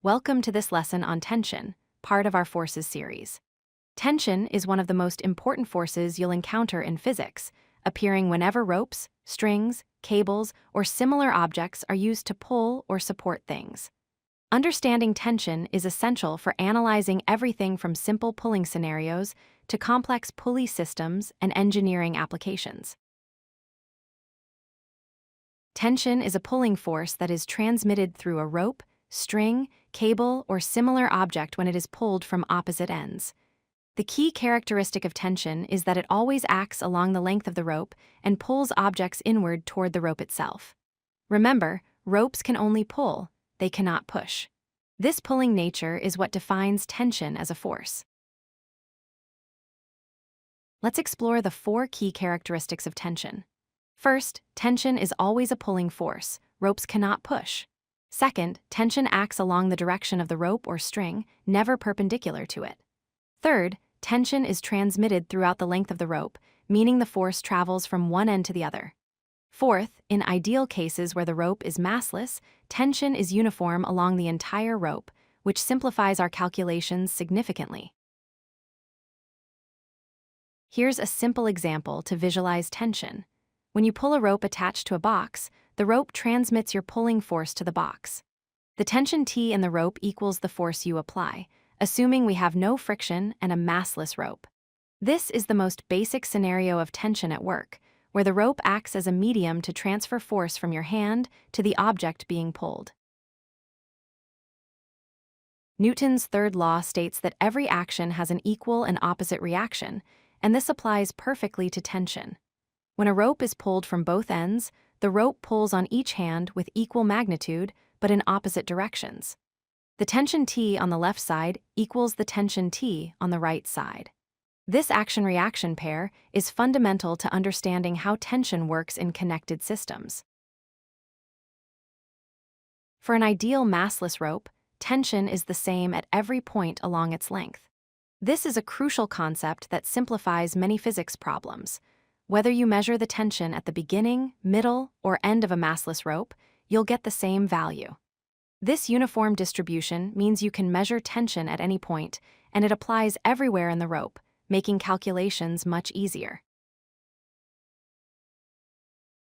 Welcome to this lesson on tension, part of our forces series. Tension is one of the most important forces you'll encounter in physics, appearing whenever ropes, strings, cables, or similar objects are used to pull or support things. Understanding tension is essential for analyzing everything from simple pulling scenarios to complex pulley systems and engineering applications. Tension is a pulling force that is transmitted through a rope, string, cable, or similar object when it is pulled from opposite ends. The key characteristic of tension is that it always acts along the length of the rope and pulls objects inward toward the rope itself. Remember, ropes can only pull, they cannot push. This pulling nature is what defines tension as a force. Let's explore the 4 key characteristics of tension. First, tension is always a pulling force. Ropes cannot push. Second, tension acts along the direction of the rope or string, never perpendicular to it. Third, tension is transmitted throughout the length of the rope, meaning the force travels from one end to the other. Fourth, in ideal cases where the rope is massless, tension is uniform along the entire rope, which simplifies our calculations significantly. Here's a simple example to visualize tension. When you pull a rope attached to a box, the rope transmits your pulling force to the box. The tension T in the rope equals the force you apply, assuming we have no friction and a massless rope. This is the most basic scenario of tension at work, where the rope acts as a medium to transfer force from your hand to the object being pulled. Newton's third law states that every action has an equal and opposite reaction, and this applies perfectly to tension. When a rope is pulled from both ends, the rope pulls on each hand with equal magnitude, but in opposite directions. The tension T on the left side equals the tension T on the right side. This action-reaction pair is fundamental to understanding how tension works in connected systems. For an ideal massless rope, tension is the same at every point along its length. This is a crucial concept that simplifies many physics problems. Whether you measure the tension at the beginning, middle, or end of a massless rope, you'll get the same value. This uniform distribution means you can measure tension at any point, and it applies everywhere in the rope, making calculations much easier.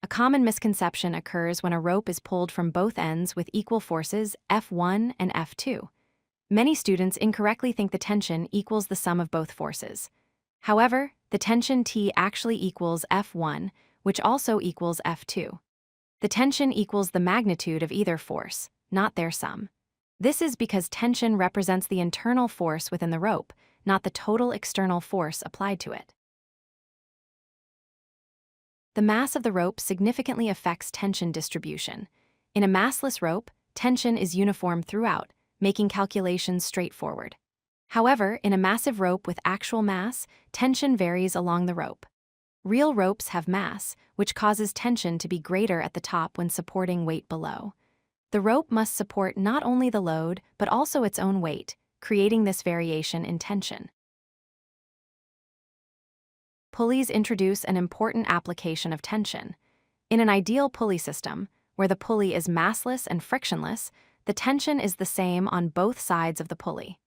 A common misconception occurs when a rope is pulled from both ends with equal forces F1 and F2. Many students incorrectly think the tension equals the sum of both forces. However, the tension T actually equals F1, which also equals F2. The tension equals the magnitude of either force, not their sum. This is because tension represents the internal force within the rope, not the total external force applied to it. The mass of the rope significantly affects tension distribution. In a massless rope, tension is uniform throughout, making calculations straightforward. However, in a massive rope with actual mass, tension varies along the rope. Real ropes have mass, which causes tension to be greater at the top when supporting weight below. The rope must support not only the load, but also its own weight, creating this variation in tension. Pulleys introduce an important application of tension. In an ideal pulley system, where the pulley is massless and frictionless, the tension is the same on both sides of the pulley.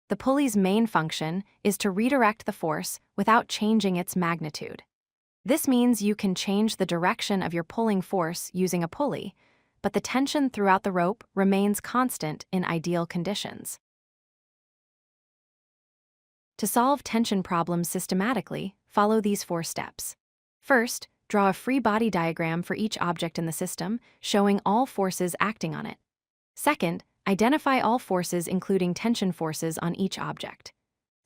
The pulley's main function is to redirect the force without changing its magnitude. This means you can change the direction of your pulling force using a pulley, but the tension throughout the rope remains constant in ideal conditions. To solve tension problems systematically, follow these 4 steps. First, draw a free body diagram for each object in the system, showing all forces acting on it. Second, identify all forces including tension forces on each object.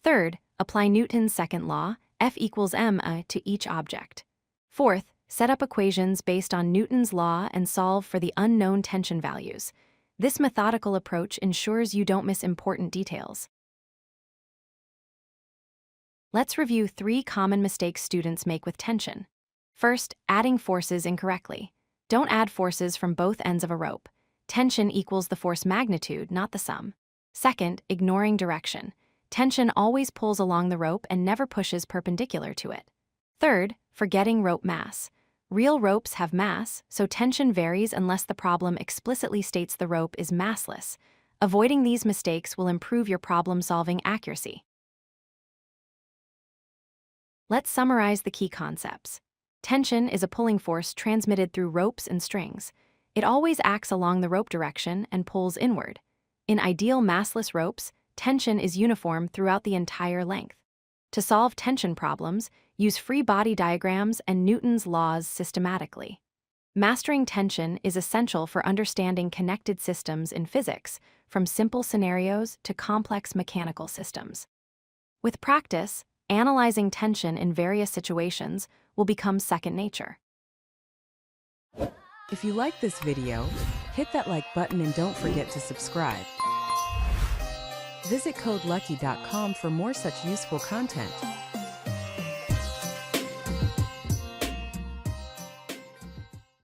Third, apply Newton's second law, F equals ma, to each object. Fourth, set up equations based on Newton's law and solve for the unknown tension values. This methodical approach ensures you don't miss important details. Let's review 3 common mistakes students make with tension. First, adding forces incorrectly. Don't add forces from both ends of a rope. Tension equals the force magnitude, not the sum. Second, ignoring direction. Tension always pulls along the rope and never pushes perpendicular to it. Third, forgetting rope mass. Real ropes have mass, so tension varies unless the problem explicitly states the rope is massless. Avoiding these mistakes will improve your problem-solving accuracy. Let's summarize the key concepts. Tension is a pulling force transmitted through ropes and strings. It always acts along the rope direction and pulls inward. In ideal massless ropes, tension is uniform throughout the entire length. To solve tension problems, use free body diagrams and Newton's laws systematically. Mastering tension is essential for understanding connected systems in physics, from simple scenarios to complex mechanical systems. With practice, analyzing tension in various situations will become second nature. If you like this video, hit that like button and don't forget to subscribe. Visit codelucky.com for more such useful content.